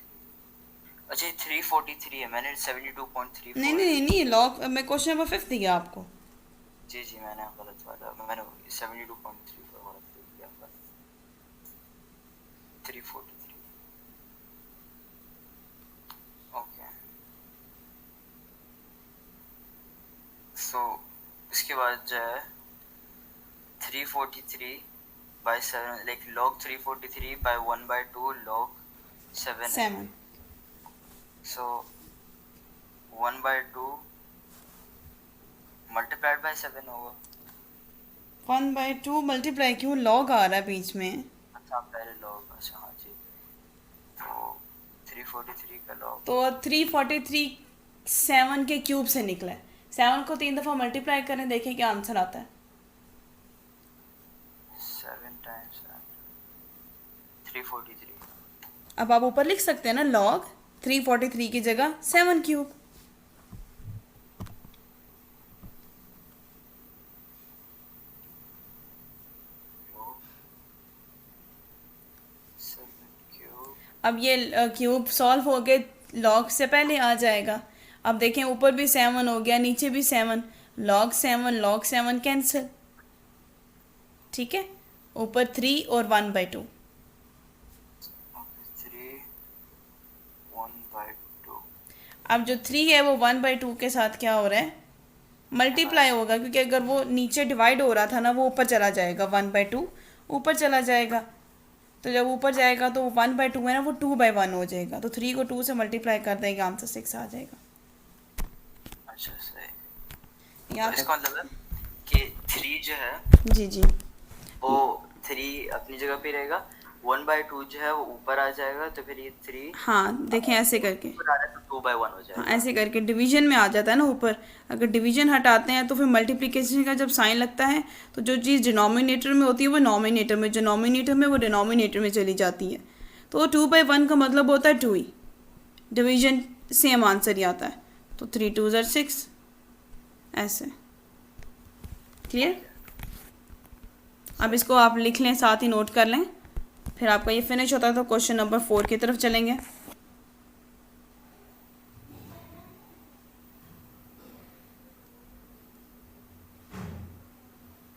अच्छा 343 है, मैंने 72.34 नहीं नहीं नहीं, log मैं क्वेश्चन नंबर 5 दिया आपको। जी जी मैंने गलत वाला, मैंने 72.34 गलत लिख दिया। 343 ओके। सो इसके बाद जो है 343 by 7, like log 343 by 1/2 log 7 है। 7 So 1/2 multiplied by 7 होगा। 1/2 मल्टीप्लाई क्यों, log आ रहा है बीच में। अच्छा पहले log, अच्छा हाँ जी, तो 343 का log तो 343 7 के क्यूब से निकला है। 7 को 3 दफ़ा मल्टीप्लाई करें, देखें क्या आंसर आता है। 7 times 343। अब आप ऊपर लिख सकते हैं ना log 343 की जगह 7 क्यूब। अब ये क्यूब सॉल्व हो गए, log से पहले आ जाएगा। अब देखें ऊपर भी 7 हो गया, नीचे भी 7, log 7 कैंसिल, ठीक है। ऊपर 3 और 1/2। 3 1/2। अब जो 3 है वो 1/2 के साथ क्या हो रहा है, मल्टीप्लाई होगा, क्योंकि अगर वो नीचे डिवाइड हो रहा था ना वो ऊपर चला जाएगा, 1/2 ऊपर चला जाएगा। तो जब ऊपर जाएगा तो 1/2 है ना वो 2/1 हो जाएगा, तो 3 को 2 से मल्टीप्लाई कर देंगे, आंसर 6 आ जाएगा। अच्छा सही। यहाँ तो तक इसका मतलब है कि 3 जो है जी जी वो 3 अपनी जगह पे रहेगा, 1/2 जो है वो ऊपर आ जाएगा, तो फिर ये 3 हाँ देखें ऐसे करके, ऊपर आ रहा है तो 2/1 हो हाँ जाएगा। ऐसे करके डिवीजन में आ जाता है ना ऊपर। अगर डिवीजन हटाते हैं तो फिर मल्टीप्लिकेशन का जब साइन लगता है तो जो चीज़ डिनोमिनेटर में होती है वो नॉमिनेटर में, जो नॉमिनेटर में वो डिनोमिनेटर में चली जाती है। तो 2/1 का मतलब होता है 2 ही, डिवीजन सेम आंसर ही आता है। तो 3 2 6 ऐसे। क्लियर? अब इसको आप लिख लें, साथ ही नोट कर लें, फिर आपका ये फिनिश होता है तो क्वेश्चन नंबर 4 की तरफ चलेंगे।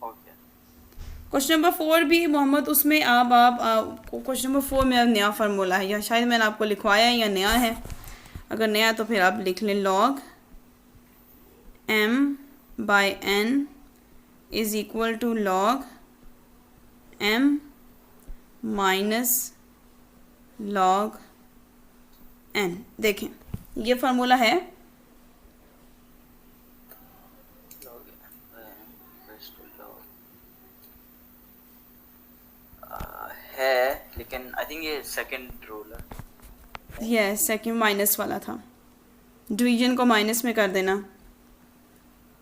ओके। क्वेश्चन नंबर 4 भी मोहम्मद, उसमें आप क्वेश्चन नंबर 4 में अब नया फार्मूला है, या शायद मैंने आपको लिखवाया है या नया है। अगर नया तो फिर आप लिख लें log m/n is equal to log m minus log n। देखें ये फार्मूला है, log m equals to log है, लेकिन आई थिंक ये सेकंड रूल है। ये सेकंड माइनस वाला था, डिवीजन को माइनस में कर देना।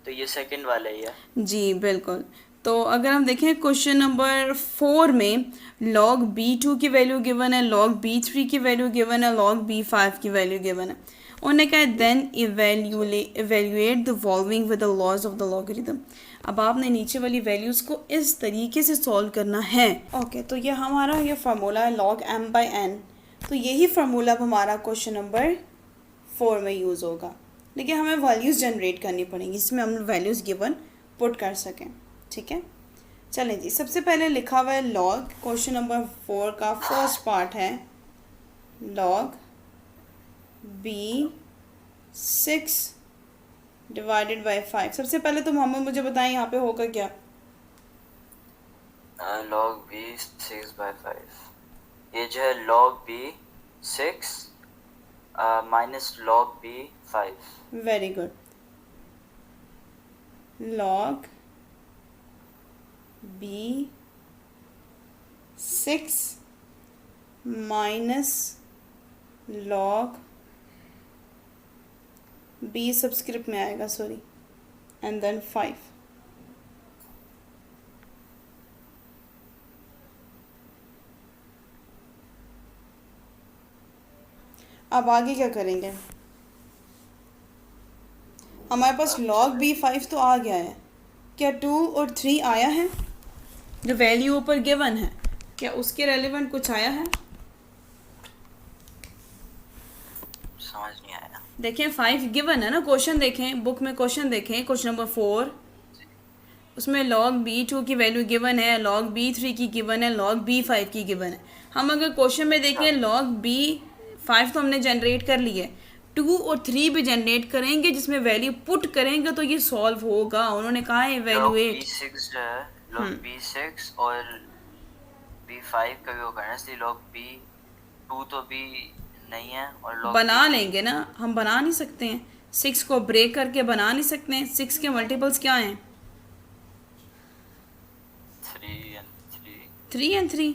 तो ये सेकंड वाला ही है। जी बिल्कुल। तो अगर हम देखें क्वेश्चन नंबर 4 में log b2 की वैल्यू गिवन है, log b3 की वैल्यू गिवन है, log b5 की वैल्यू गिवन है। उन्होंने कहा then evaluate the following with the laws of the logarithm. अब आपने नीचे वाली वैल्यूज़ को इस तरीके से सॉल्व करना है। ओके, तो ये हमारा ये फार्मूला है log m/n। तो यही फार्मूला अब हमारा क्वेश्चन नंबर 4 में यूज़ होगा, लेकिन हमें वैल्यूज़ जनरेट करनी पड़ेंगी जिसमें हम वैल्यूज़ गिवन पुट कर सकें। ठीक है, चलें जी। सबसे पहले लिखा हुआ है log, क्वेश्चन नंबर 4 का फर्स्ट पार्ट है log b6 डिवाइडेड बाय 5। सबसे पहले तो मोहम्मद मुझे बताएं यहाँ पे होगा क्या? log b6/5, ये जो है log b6 minus log b5। Very good. log b6 minus log b subscript में आएगा, सॉरी, एंड देन 5। अब आगे क्या करेंगे? हमारे पास log b5 तो आ गया है, क्या 2 और 3 आया है? जो वैल्यू ऊपर गिवन है, क्या उसके रेलिवेंट कुछ आया है? समझ नहीं आया। देखें 5 गिवन है ना, क्वेश्चन देखें, बुक में क्वेश्चन देखें, क्वेश्चन नंबर 4, उसमें log b2 की वैल्यू गिवन है, log b3 की गिवन है, log b5 की गिवन है। हम अगर क्वेश्चन में देखें log b5 तो हमने जनरेट कर ली है, 2 और 3 भी जनरेट करेंगे, जिसमें वैल्यू पुट करेंगे तो ये सॉल्व होगा। उन्होंने कहा है इवेल्युएट। log b6 जो है, log b6 और b5 का भी वो करना है, इसलिए log b2 तो भी नहीं है, और log बना लेंगे ना, हम बना नहीं सकते हैं, 6 को ब्रेक करके बना नहीं सकते हैं। 6 के मल्टीपल्स क्या हैं? 3 and 3 3 एंड 3,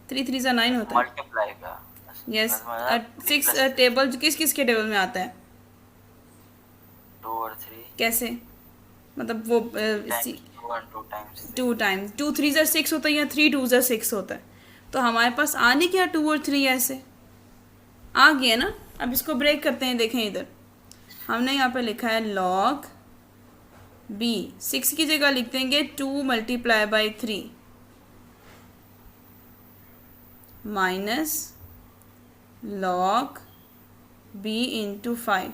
3 3 सा 9 होता है। मल्टीप्लाई का। यस, मतलब 6 टेबल किस किस के टेबल में आता है? 2 और 3 कैसे? मतलब वो 2 टाइम्स 2 3 ज़ा 6 होता है, या 3 2 ज़ा 6 होता है। तो हमारे पास आने क्या 2 और 3 ऐसे आ गया ना। अब इसको ब्रेक करते हैं, देखें इधर हमने यहाँ पे लिखा है log b, 6 की जगह लिख देंगे 2 multiply by 3 minus log b into 5।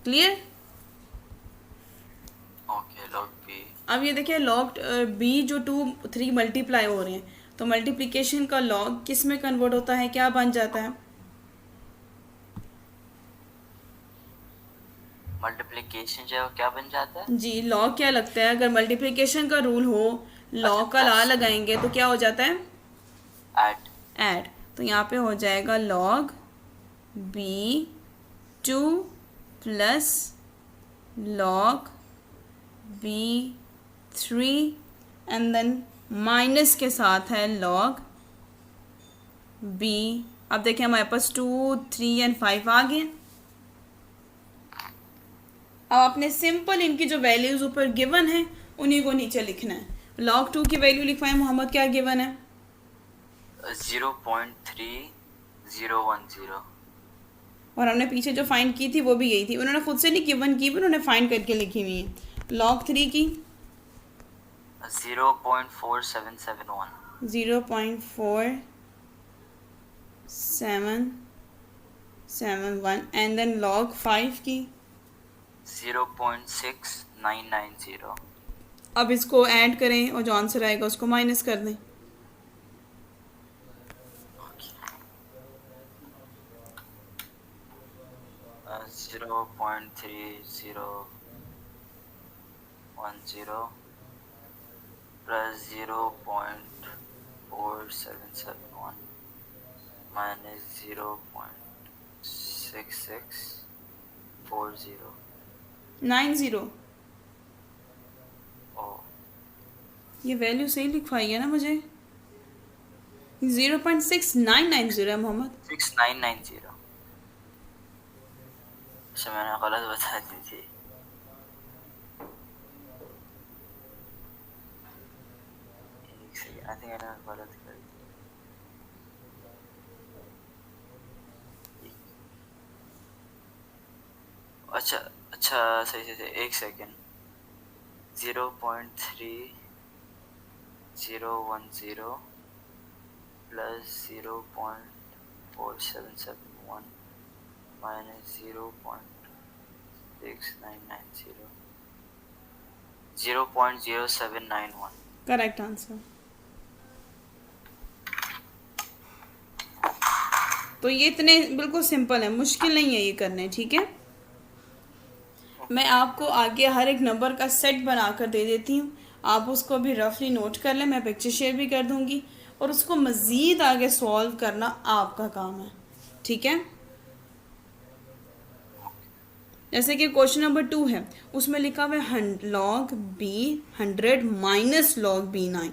Clear? Okay, log b। अब ये देखिए log b जो 2 3 मल्टीप्लाई हो रहे हैं, तो मल्टीप्लिकेशन का log किस में कन्वर्ट होता है, क्या बन जाता है? मल्टीप्लिकेशन जो है वो क्या बन जाता है? जी, log क्या लगता है? अगर मल्टीप्लिकेशन का रूल हो, log का ला लगाएंगे तो क्या हो जाता है? ऐड। तो यहाँ पे हो जाएगा log b2 plus log b3 and then minus के साथ है log b। अब देखिए हमारे पास 2 3 एंड 5 आ गए। अब आपने सिंपल इनकी जो वैल्यूज ऊपर गिवन है उन्हीं को नीचे लिखना है। log 2 की वैल्यू लिखवाएं मोहम्मद, क्या गिवन है? 0.3010। और हमने पीछे जो फाइंड की थी वो भी यही थी, उन्होंने खुद से नहीं गिवन की, उन्होंने फाइंड करके लिखी हुई है। log 3 की 0.4771. 0.4771 and then log 5 की 0.6990. अब इसको ऐड करें और जो आंसर आएगा उसको माइनस कर दें. 0.3010 plus 0.4771 minus 0.6640. 90. Oh, ये वैल्यू सही लिखवाई है ना मुझे. 0.6990 है मोहम्मद. 6990. अच्छा, मैंने गलत बता दी थी. आई थिंक मैंने गलत कर दी. अच्छा अच्छा, सही सही सही, एक second. 0.3010 plus 0.4771 minus 0.6990. 0.0791. Correct answer. तो ये इतने बिल्कुल सिंपल है, मुश्किल नहीं है ये करने. ठीक है, मैं आपको आगे हर एक नंबर का सेट बनाकर दे देती हूँ. आप उसको भी रफली नोट कर लें. मैं पिक्चर शेयर भी कर दूँगी और उसको मज़ीद आगे सॉल्व करना आपका काम है. ठीक है, जैसे कि क्वेश्चन नंबर 2 है, उसमें लिखा हुआ है log b 100 minus log b 9.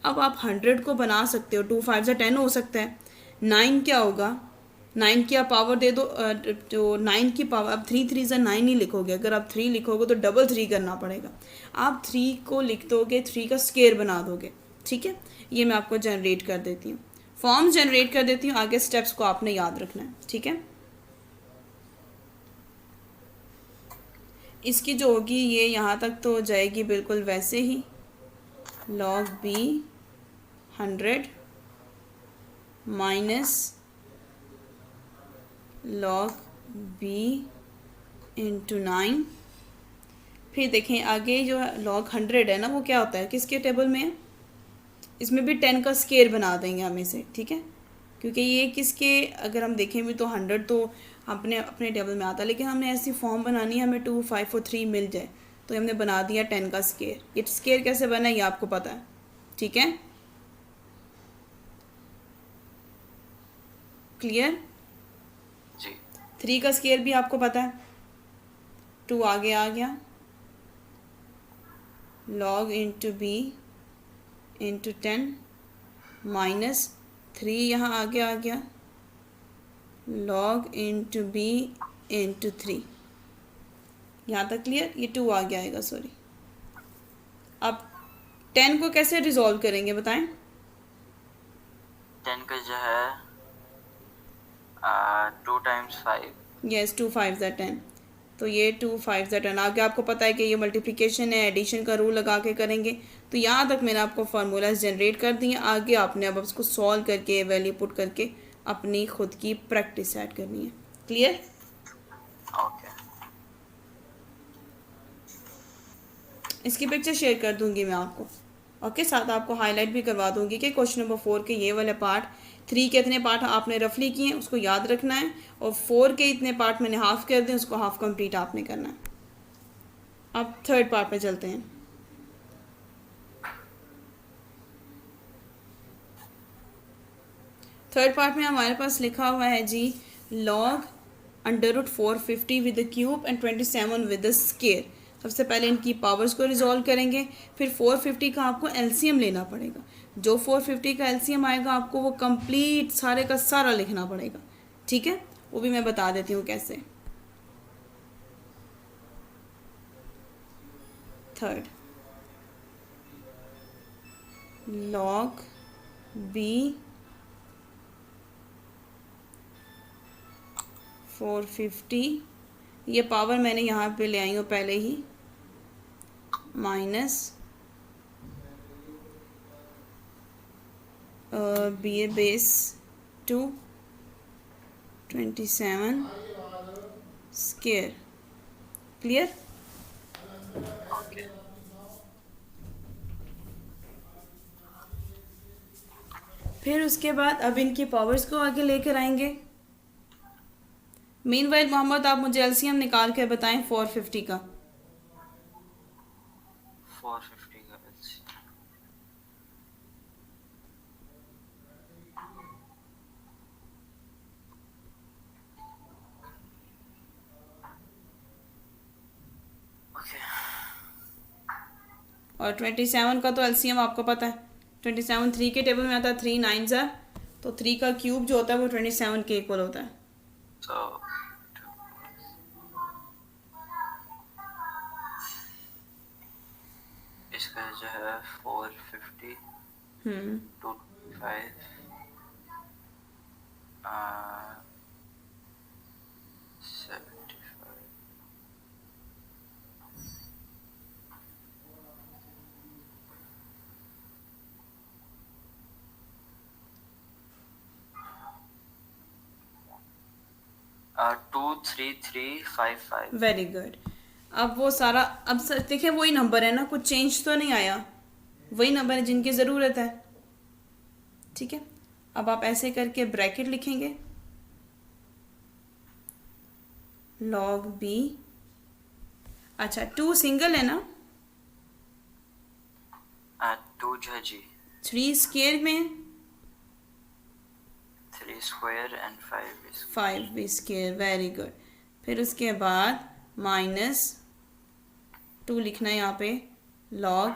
अब आप 100 को बना सकते हो, 2 5 से 10 हो सकता है. 9 क्या होगा, 9 की आप पावर दे दो. जो 9 की पावर, अब 3 3 से 9 ही लिखोगे. अगर आप 3 लिखोगे तो डबल 3 करना पड़ेगा. आप 3 को लिख दोगे, 3 का स्केयर बना दोगे. ठीक है, ये मैं आपको जनरेट कर देती हूँ, फॉर्म जनरेट कर देती हूँ. आगे स्टेप्स को आपने याद रखना है. ठीक है, इसकी जो होगी ये यहाँ तक तो हो जाएगी बिल्कुल वैसे ही. log b 100 minus log b into 9. फिर देखें आगे जो log 100 है ना, वो क्या होता है, किसके टेबल में है. इसमें भी 10 का स्केयर बना देंगे हम इसे. ठीक है, क्योंकि ये किसके, अगर हम देखें भी तो 100 तो अपने अपने टेबल में आता है, लेकिन हमने ऐसी फॉर्म बनानी है हमें 2 5 और 3 मिल जाए, तो हमने बना दिया 10 का स्केयर. ये स्केयर कैसे बना है ये आपको पता है. ठीक है, क्लियर. जी. 3 का स्केयर भी आपको पता है. 2 आगे आ गया, log into B into 10 minus 3 यहाँ आगे आ गया, log इंटू बी इंटू 3. यहाँ तक क्लियर. ये 2 आगे आएगा, सॉरी. अब 10 को कैसे रिजॉल्व करेंगे बताएं. 10 का जो है 2 times 5. यस, 2 5 ज़ा 10. तो ये 2 5 ज़ा 10. आगे आपको पता है कि ये मल्टीप्लिकेशन है, एडिशन का रूल लगा के करेंगे. तो यहाँ तक मैंने आपको फार्मूलाज जनरेट कर दिए. आगे आपने अब उसको सॉल्व करके वैल्यू पुट करके अपनी खुद की प्रैक्टिस ऐड करनी है. क्लियर. ओके. इसकी पिक्चर शेयर कर दूंगी मैं आपको. ओके, साथ आपको हाईलाइट भी करवा दूंगी कि क्वेश्चन नंबर 4 के ये वाले पार्ट, 3 के इतने पार्ट आपने रफली किए हैं उसको याद रखना है, और 4 के इतने पार्ट मैंने हाफ कर दिए उसको हाफ कंप्लीट आपने करना है. अब थर्ड पार्ट पे चलते हैं. थर्ड पार्ट में हमारे पास लिखा हुआ है जी log √450 with the cube and 27 with the square. सबसे पहले इनकी पावर्स को रिजॉल्व करेंगे, फिर 450 का आपको एलसीएम लेना पड़ेगा. जो 450 का एलसीएम आएगा आपको वो कंप्लीट सारे का सारा लिखना पड़ेगा. ठीक है, वो भी मैं बता देती हूँ कैसे. थर्ड, log b 450, ये पावर मैंने यहाँ पे ले आई हूँ पहले ही, माइनस बी ए बेस 2 27 स्केयर। क्लियर? ओके। फिर उसके बाद अब इनकी पावर्स को आगे लेकर आएंगे। मीनवाइल मोहम्मद आप मुझे एलसीएम निकाल कर बताएं 450 का। 450 का LCM। ओके। और 27 का तो एलसीएम आपको पता है, 27 3 के टेबल में आता है, 3 9 ज़ा, तो 3 का क्यूब जो होता है वो 27 के इक्वल होता है। तो इसका जो है 450 hmm 25 75। Two three three five five. Very good. अब वो सारा, अब देखिए वही नंबर है ना, कुछ चेंज तो नहीं आया, वही नंबर है जिनकी ज़रूरत है। ठीक है, अब आप ऐसे करके ब्रैकेट लिखेंगे, लॉग बी। अच्छा 2 सिंगल है ना, 2 जो है जी, 3 स्केयर में, 3 square and 5 is 5 B square. Very good. फिर उसके बाद माइनस 2 लिखना है यहाँ पे, लॉग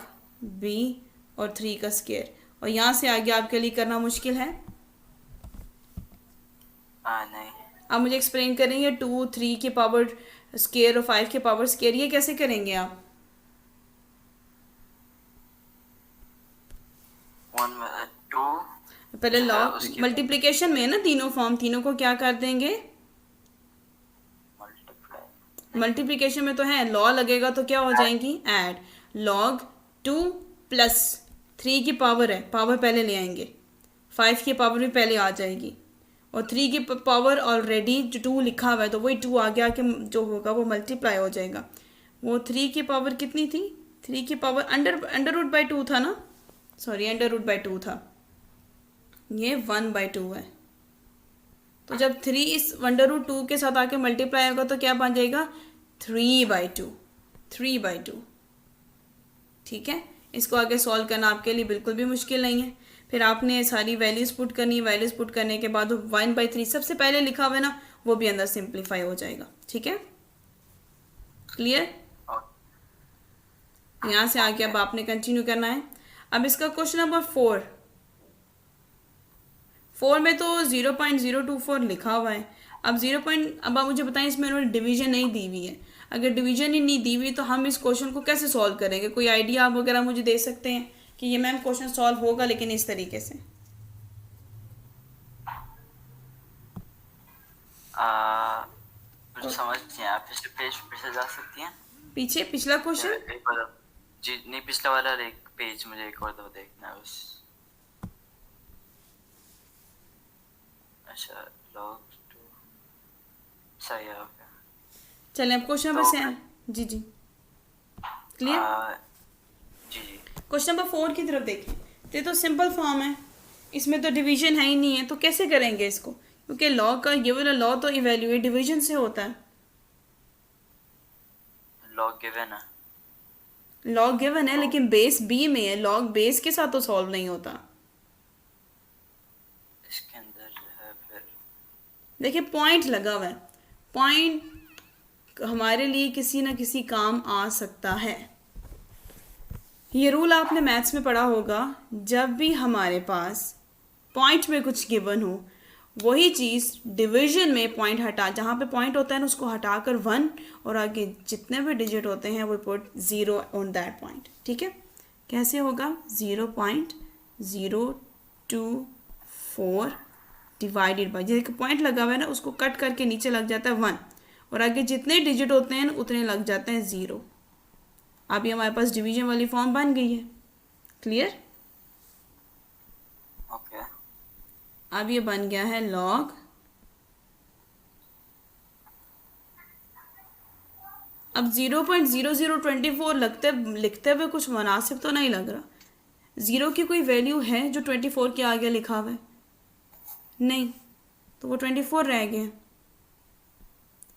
बी और 3 का स्केयर। और यहाँ से आगे आपके लिए करना मुश्किल है। नहीं। आप मुझे एक्सप्लेन करेंगे 2 3 के पावर स्केयर और 5 के पावर स्केयर, ये कैसे करेंगे आप? 2 पहले जो है लॉग उसके मल्टीप्लिकेशन में है ना तीनों फॉर्म, तीनों को क्या कर देंगे? मल्टीप्लाई। मल्टीप्लिकेशन में तो है, लॉ लगेगा तो क्या हो जाएंगी? ऐड। लॉग 2 प्लस 3 की पावर है, पावर पहले ले आएंगे, 5 की पावर भी पहले आ जाएगी, और 3 की पावर ऑलरेडी जो 2 लिखा हुआ है तो वही 2 आगे आके जो होगा वो मल्टीप्लाई हो जाएगा। वो 3 की पावर कितनी थी? 3 की पावर अंडर रूट बाई 2 था ना, सॉरी अंडर रूट बाई 2 था, ये 1/2 है। तो जब 3 इस अंडर रूट 2 के साथ आके मल्टीप्लाई होगा तो क्या बन जाएगा? 3/2, 3/2। ठीक है, इसको आगे सॉल्व करना आपके लिए बिल्कुल भी मुश्किल नहीं है। फिर आपने सारी वैल्यूज पुट करनी है, वैल्यूज पुट करने के बाद 1/3 सबसे पहले लिखा हुआ है ना, वो भी अंदर सिंप्लीफाई हो जाएगा। ठीक है, क्लियर? यहाँ से आगे अब आपने कंटिन्यू करना है। अब इसका क्वेश्चन नंबर 4 में तो 0.024 लिखा हुआ है। अब अब आप मुझे बताएं, इसमें उन्होंने डिवीजन नहीं दी हुई है। अगर डिवीजन ही नहीं दी हुई तो हम इस क्वेश्चन को कैसे सॉल्व करेंगे? कोई आइडिया आप वगैरह मुझे दे सकते हैं कि ये मैम क्वेश्चन सॉल्व होगा लेकिन इस तरीके से? कुछ समझ नहीं आया, पिछले पेज पे से जा सकती हैं? पीछे पिछला क्वेश्चन? एक बार जी, नहीं पिछला वाला एक पेज मुझे एक और दो देखना है बस। अच्छा लॉग 2 सही है। ओके चलें अब क्वेश्चन नंबर से जी जी क्लियर। जी जी क्वेश्चन नंबर 4 की तरफ देखें, ये तो सिंपल फॉर्म है, इसमें तो डिवीजन है ही नहीं है, तो कैसे करेंगे इसको? क्योंकि लॉ का ये वाला लॉ तो इवेल्युएट डिवीजन से होता है। लॉग गिवन है, लॉग गिवन है लेकिन बेस बी में है, लॉग बेस के साथ तो सॉल्व नहीं होता। इसके अंदर जो है फिर देखिए पॉइंट लगा हुआ है, पॉइंट हमारे लिए किसी ना किसी काम आ सकता है। ये रूल आपने मैथ्स में पढ़ा होगा, जब भी हमारे पास पॉइंट में कुछ गिवन हो, वही चीज़ डिवीजन में पॉइंट हटा, जहाँ पे पॉइंट होता है ना उसको हटाकर 1 और आगे जितने भी डिजिट होते हैं वो पुट 0 ऑन दैट पॉइंट। ठीक है, कैसे होगा? 0.024 डिवाइडेड बाई, जैसे पॉइंट लगा हुआ है ना उसको कट करके नीचे लग जाता है 1 और आगे जितने डिजिट होते हैं उतने लग जाते हैं 0। अभी हमारे पास डिवीजन वाली फॉर्म बन गई है। क्लियर? ओके अब ये बन गया है लॉग, अब 0.0024 लिखते हुए कुछ मुनासिब तो नहीं लग रहा। ज़ीरो की कोई वैल्यू है जो 24 के आगे लिखा हुआ है? नहीं, तो वो 24 रह गया।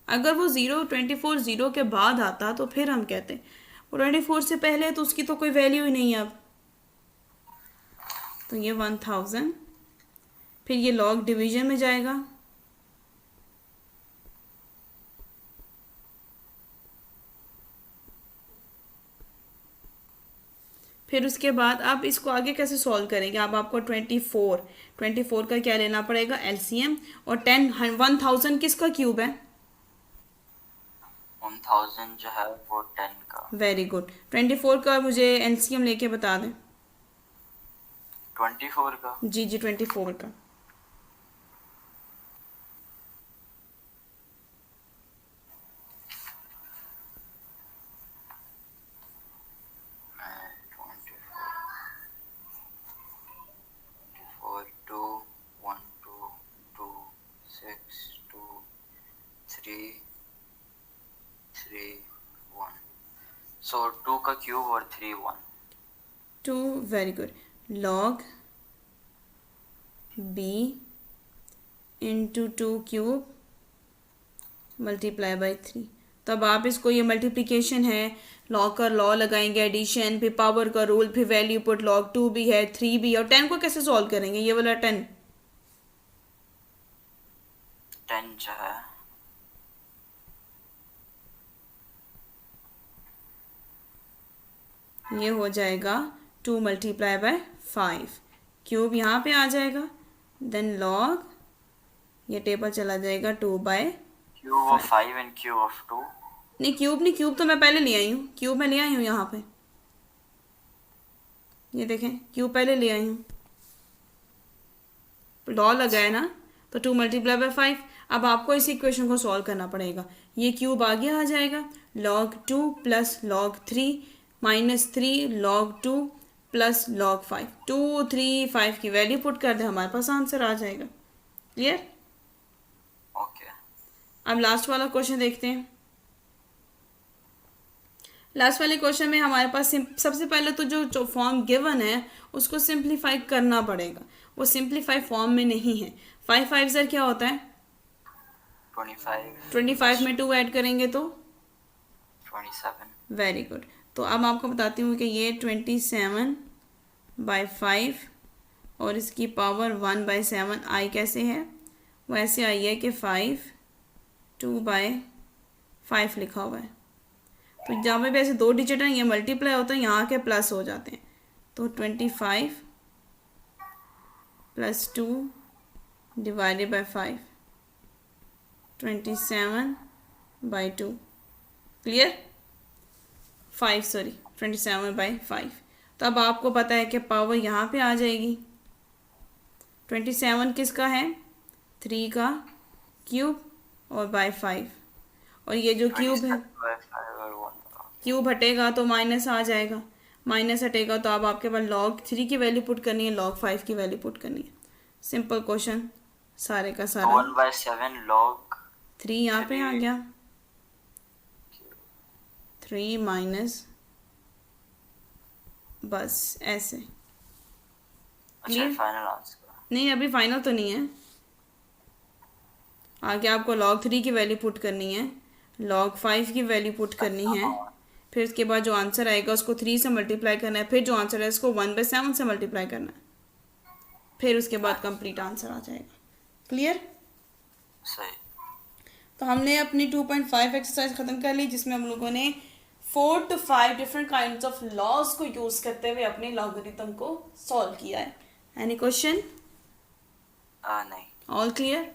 अगर वो 24 ज़ीरो के बाद आता तो फिर हम कहते, वो 24 से पहले है तो उसकी तो कोई वैल्यू ही नहीं है अब। तो ये 1000, फिर ये लॉग डिवीजन में जाएगा, फिर उसके बाद आप इसको आगे कैसे सॉल्व करेंगे? अब आपको 24 का क्या लेना पड़ेगा? एलसीएम। और 1000 किसका क्यूब है? 1000 जो है वो 10 का। Very good. 24 का मुझे एलसीएम लेके बता दें। 24 का? जी जी, 24 का। मैं 24 2 1 2 2 6 2 3 3 1, सो 2 का क्यूब और 3 1। 2, very good. Log B into 2 cube multiply by 3। तो अब आप इसको, ये मल्टीप्लिकेशन है, लॉग का लॉ लगाएंगे, एडिशन, फिर पावर का रूल, फिर वैल्यू पुट, लॉग 2 भी है, 3 भी है, और 10 को कैसे सॉल्व करेंगे? ये वाला 10 जो है ये हो जाएगा 2 मल्टीप्लाई बाय 5, क्यूब यहाँ पे आ जाएगा, देन लॉग, ये टेबल चला जाएगा 2 by cube of 5 and cube of 2। नहीं, क्यूब तो मैं पहले ले आई हूँ, क्यूब मैं ले आई हूँ यहाँ पे, ये देखें, क्यूब पहले ले आई हूँ, लॉ लगाए ना, तो 2 मल्टीप्लाई बाय 5। अब आपको इस इक्वेशन को सॉल्व करना पड़ेगा। ये क्यूब आगे आ जाएगा, log 2 plus log 3 minus 3 log 2 plus log 5, 2 3 5 की वैल्यू पुट कर दे, हमारे पास आंसर आ जाएगा। क्लियर? ओके। अब लास्ट वाला क्वेश्चन देखते हैं। लास्ट वाले क्वेश्चन में हमारे पास सबसे पहले तो जो फॉर्म गिवन है उसको सिंप्लीफाई करना पड़ेगा, वो सिंप्लीफाई फॉर्म में नहीं है। 5 5 ज़र क्या होता है? 25 में 2 ऐड करेंगे तो 27। Very good. तो अब आपको बताती हूँ कि ये 27 बाई 5 और इसकी पावर 1 बाई 7 आई कैसे है? वो ऐसे आई है कि 5 2 बाई 5 लिखा हुआ है। तो जहाँ पे भी ऐसे 2 डिजिट हैं, ये मल्टीप्लाई होता है, यहाँ के प्लस हो जाते हैं। तो 25 plus 2 divided by 5, 27 by 2। Clear? 27 by 5। तो अब आपको पता है कि पावर यहाँ पे आ जाएगी। 27 किसका है? 3 का क्यूब और बाई 5, और ये जो क्यूब है, क्यूब हटेगा तो माइनस आ जाएगा, माइनस हटेगा तो अब आपके पास log 3 की वैल्यू पुट करनी है, log 5 की वैल्यू पुट करनी है। सिंपल क्वेश्चन सारे का सारा। 1/7 log 3 यहाँ पे आ गया, 3 माइनस, बस ऐसे। अच्छा, फाइनल आंसर? नहीं, अभी फाइनल तो नहीं है, आगे आपको log 3 की वैल्यू पुट करनी है, log 5 की वैल्यू पुट करनी है, फिर उसके बाद जो आंसर आएगा उसको 3 से मल्टीप्लाई करना है, फिर जो आंसर है उसको 1/7 से मल्टीप्लाई करना है, फिर उसके बाद कंप्लीट आंसर आ जाएगा। क्लियर? सही। तो हमने अपनी 2.5 एक्सरसाइज ख़त्म कर ली, जिसमें हम लोगों ने 4 to 5 different kinds of laws को यूज़ करते हुए अपने लॉगरिथम को सॉल्व किया है। Any question? नहीं। All clear?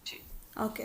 जी। ओके।